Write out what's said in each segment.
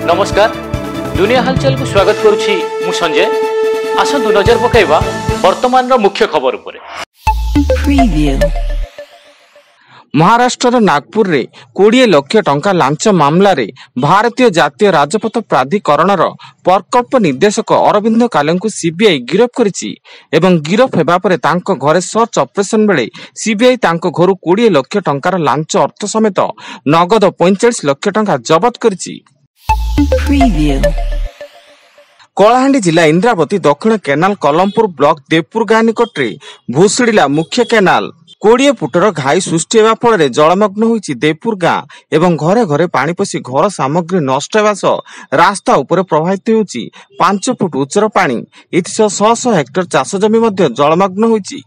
नमस्कार दुनिया हालचाल को स्वागत करुछि मु संजय। आसंतु नजर पकाइबा वर्तमान मुख्य खबर उपरे। महाराष्ट्र नागपुर रे 20 लाख टंका लांच मामला रे भारतीय जातीय राजपथ प्राधिकरण प्रकल्प निर्देशक अरविंद कालेंकु सीबीआई गिरफ करिछि एवं गिरफ हेबा परे तांको घरे सर्च ऑपरेशन बेले सीबीआई तांको घरु 20 लाख टंकार लांच अर्थ समेत नगद 45 लाख टंका जब्त करिछि। कलाहांडी जिला इंद्रावती दक्षिण केनाल कलमपुर ब्लॉक देवपुर गाँ निकटरे भूसिड़ा मुख्य केनाल 20 फुटर घाई सृष्टि होगा फल जलमग्न होइछि देवपुर गाँ एवं घरे घरे पानी पशि घर सामग्री नष्ट होगा सह रास्ता उपर प्रभावित होउछि 5 फुट उच्चर पानी। एथिसह शह शह हेक्टर चाष जमी मध्य जलमग्न होइछि।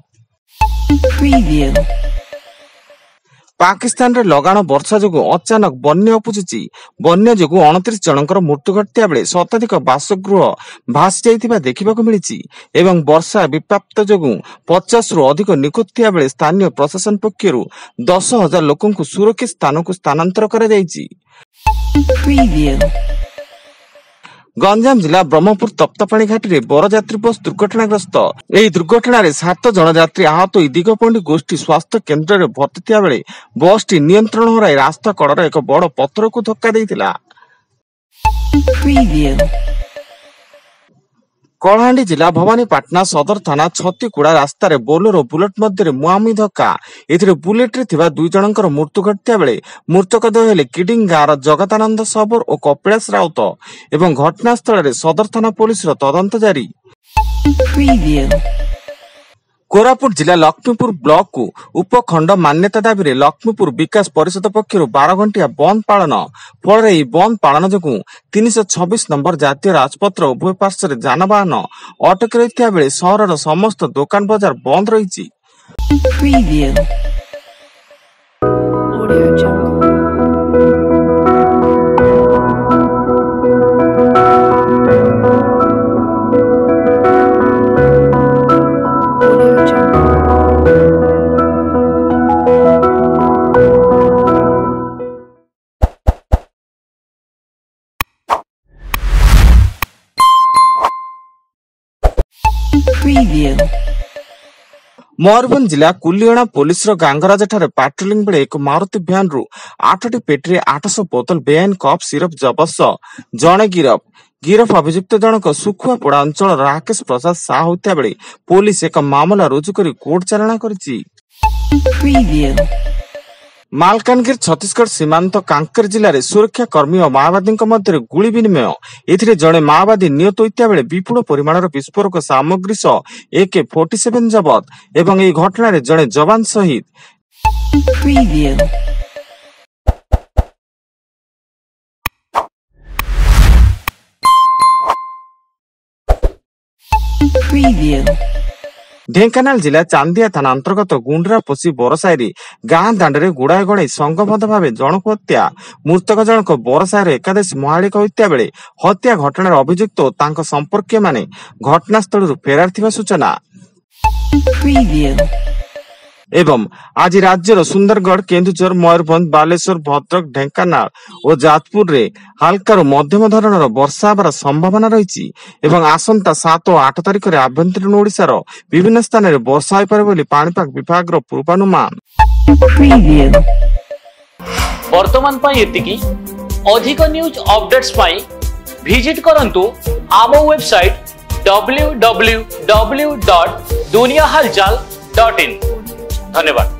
पाकिस्तान रे लगाण वर्षा जोगु अचानक बन्या उपजुछि। बन्या जोगु 29 जनकर मृत्यु घटिया बेले शताधिक बासगृह भासी जाइथिबा देखिबाकु मिलिछि एवं वर्षा विपाप्त जोगु 50 रु अधिक निखोज थिया बेले स्थानीय प्रशासन पक्षरु 10,000 लोकंकु सुरक्षित स्थानकु स्थानांतर करा जाइछि। गंजाम जिला ब्रह्मपुर तप्तपाणी घाटी रे बरयात्री बस दुर्घटनाग्रस्त। एही दुर्घटना रे 7 जन यात्री आहत होई दिगपंडी गोष्ठी स्वास्थ्य केन्द्र रे भर्ती थिया बेले बस टी नियंत्रण हराई रास्ता कड़र एक बड़ पत्थर को धक्का देइतिला। कलाहांडी जिला भवानीपाटना सदर थाना छत्तीकुड़ा रास्ता रे बोलेरो बुलेट मध्य मुहांमुही धक्का। एथिरे बुलेट रे थिबा 2 जनकर मृत्यु घटिया बेले मृतक द्वय हेले किडिंग गाँर जगतानंद सबर और कपिलास राउत एवं घटनास्थल रे सदर थाना पुलिस रो तदंत जारी। कोरापुट जिला लक्ष्मीपुर ब्लॉक को उपखंड मान्यता दाबी रे लक्ष्मीपुर विकास परिषद पक्षरु 12 घंटिया बंद पालन फल बंद पालन जोगु 326 नंबर जातीय राजपथ उभय पार्श्व जानवाहन अटक रही बेले सहर समस्त दुकान बाजार बंद रही। मयूरभंज जिला कुलियणा पुलिस गांगराज ठारे पाट्रोलिंग बेले एक मारुति भ्यान रु 8टी पेटी 800 बोतल बेआईन कप सिरप जबत जड़े गिरफ अभियुक्त जनक सुखुआपड़ा अंचल राकेश प्रसाद साह होता बेले पुलिस एक मामला रुजु कर कोर्ट चालाण करिछि। मालकानगिरी छत्तीसगढ़ सीमांत कांकेर जिले में सुरक्षा कर्मी और माओवादी मध्य गुली विनिमय। एथिरे जड़े माओवादी निहत होता बेले विपुल परिमाणर विस्फोरक सामग्री सह AK-47 जबत एवं एही घटना रे जड़े जवान शहीद। ढेंकानाल जिला चांदिया थाना अंतर्गत गुंडरा पोसी बरसाई गाँ दांडे गुड़ाए गड़े संगबद्ध भाव जनक हत्या। मृतक जनक बरसाई एकादशी महालिक होता बेले हत्या घटनार अभियुक्त और तांको संपर्कीय माने घटनास्थल फेरार थिबा सूचना। एवं आज राज्यर सुंदरगढ़ केन्दुझर मयूरभंज बालेश्वर भद्रक ढेंकानाल और जाजपुर रे हल्कार मध्यम धरणर वर्षा होबार संभावना रही एवं आसंता 7 और 8 तारिख रे आभ्यंतरीण ओडिशार विभिन्न स्थान रे वर्षा होई पारे बोली पाणीपाग विभाग रो पूर्वानुमान। वर्तमान पई एतिकी अधिक न्यूज अपडेट्स पई विजिट करंतु आम वेबसाइट www.duniyahalchal.in। धन्यवाद।